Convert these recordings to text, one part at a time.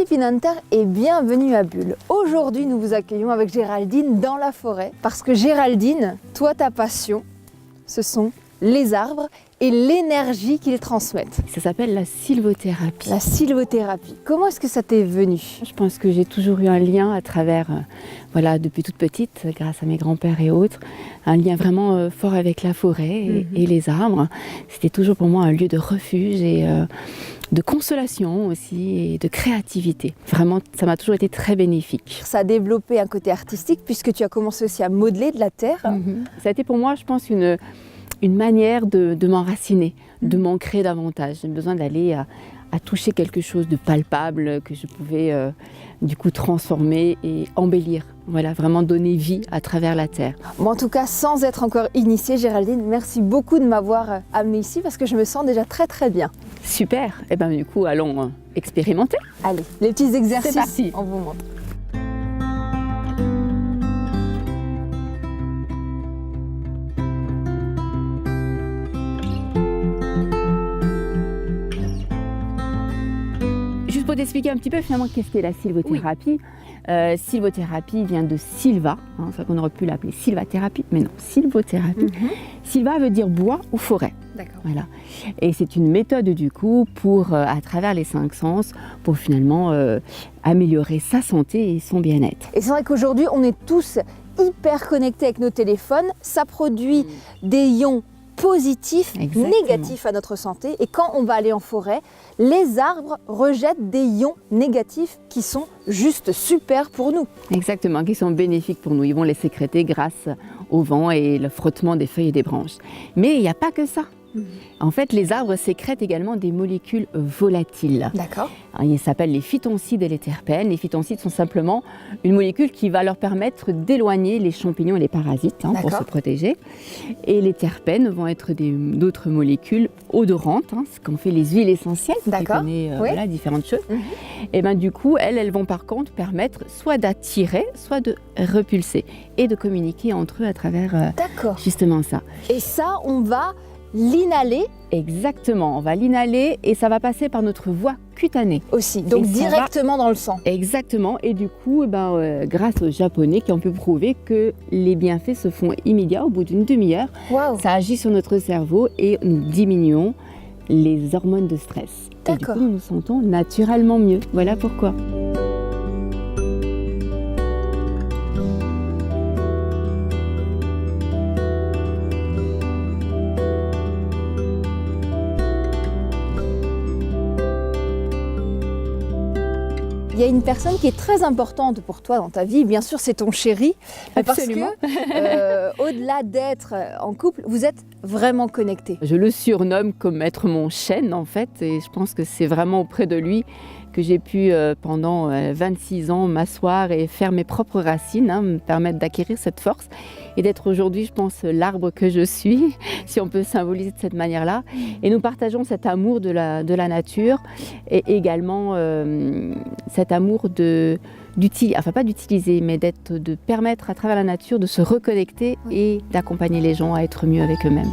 Philippine Hunter et bienvenue à Bulle. Aujourd'hui, nous vous accueillons avec Géraldine dans la forêt parce que Géraldine, toi, ta passion, ce sont les arbres et l'énergie qu'ils transmettent. Ça s'appelle la sylvothérapie. La sylvothérapie. Comment est-ce que ça t'est venu? Je pense que j'ai toujours eu un lien à travers, depuis toute petite, grâce à mes grands-pères et autres, un lien vraiment fort avec la forêt et les arbres. C'était toujours pour moi un lieu de refuge et de consolation aussi et de créativité. Vraiment, ça m'a toujours été très bénéfique. Ça a développé un côté artistique puisque tu as commencé aussi à modeler de la terre. Ça a été pour moi, je pense, une manière de m'enraciner, de m'ancrer davantage. J'ai besoin d'aller à toucher quelque chose de palpable que je pouvais du coup transformer et embellir. Voilà, vraiment donner vie à travers la terre. Bon, en tout cas, sans être encore initiée, Géraldine, merci beaucoup de m'avoir amenée ici parce que je me sens déjà très très bien. Super. Et bien du coup, allons expérimenter. Allez, les petits exercices, c'est parti. On vous montre. Pour t'expliquer un petit peu finalement qu'est-ce qu'est la sylvothérapie. Sylvothérapie vient de sylva, c'est qu'on aurait pu l'appeler sylvathérapie, mais non, sylvothérapie. Sylva veut dire bois ou forêt. D'accord. Voilà. Et c'est une méthode du coup pour, à travers les 5 sens, pour finalement améliorer sa santé et son bien-être. Et c'est vrai qu'aujourd'hui, on est tous hyper connectés avec nos téléphones. Ça produit des ions positifs, négatifs à notre santé. Et quand on va aller en forêt, les arbres rejettent des ions négatifs qui sont juste super pour nous. Exactement, qui sont bénéfiques pour nous. Ils vont les sécréter grâce au vent et le frottement des feuilles et des branches. Mais il n'y a pas que ça. En fait, les arbres sécrètent également des molécules volatiles. D'accord. Ils s'appellent les phytoncides et les terpènes. Les phytoncides sont simplement une molécule qui va leur permettre d'éloigner les champignons et les parasites pour se protéger. Et les terpènes vont être d'autres molécules odorantes, ce qu'on fait les huiles essentielles. D'accord. Voilà, différentes choses. Et ben du coup, elles vont par contre permettre soit d'attirer, soit de repulser et de communiquer entre eux à travers justement ça. Et ça, on va l'inhaler. Exactement, on va l'inhaler et ça va passer par notre voie cutanée. Aussi, donc directement dans le sang. Exactement, et du coup, grâce aux Japonais qui ont pu prouver que les bienfaits se font immédiats au bout d'une demi-heure. Wow. Ça agit sur notre cerveau et nous diminuons les hormones de stress. Et du coup, nous nous sentons naturellement mieux. Voilà pourquoi. Il y a une personne qui est très importante pour toi dans ta vie, bien sûr c'est ton chéri, Absolument. parce que au-delà d'être en couple, vous êtes vraiment connectés. Je le surnomme comme être mon chêne en fait, et je pense que c'est vraiment auprès de lui que j'ai pu pendant 26 ans m'asseoir et faire mes propres racines, me permettre d'acquérir cette force et d'être aujourd'hui, je pense, l'arbre que je suis, si on peut symboliser de cette manière-là. Et nous partageons cet amour de la nature et également cet amour pas d'utiliser, mais de permettre à travers la nature de se reconnecter et d'accompagner les gens à être mieux avec eux-mêmes.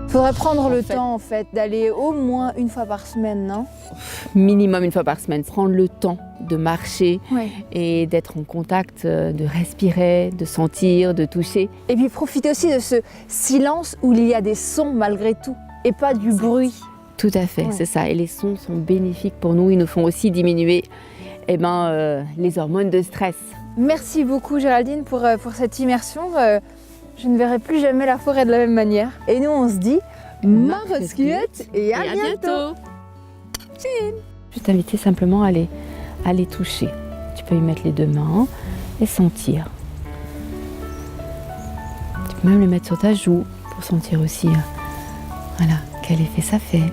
Il faudrait prendre le temps en fait d'aller au moins une fois par semaine, non? Minimum une fois par semaine. Prendre le temps de marcher et d'être en contact, de respirer, de sentir, de toucher. Et puis profiter aussi de ce silence où il y a des sons malgré tout et pas du bruit. Tout à fait, c'est ça. Et les sons sont bénéfiques pour nous. Ils nous font aussi diminuer les hormones de stress. Merci beaucoup Géraldine pour cette immersion. Je ne verrai plus jamais la forêt de la même manière. Et nous, on se dit Maroskuet et à bientôt. Je vais t'inviter simplement à les toucher. Tu peux y mettre les 2 mains et sentir. Tu peux même les mettre sur ta joue pour sentir aussi quel effet ça fait.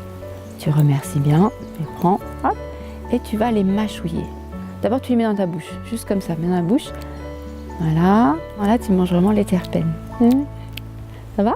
Tu remercies bien, tu les prends et tu vas les mâchouiller. D'abord, tu les mets dans ta bouche, juste comme ça, mets dans la bouche. Voilà, tu manges vraiment les terpènes. Ça va ?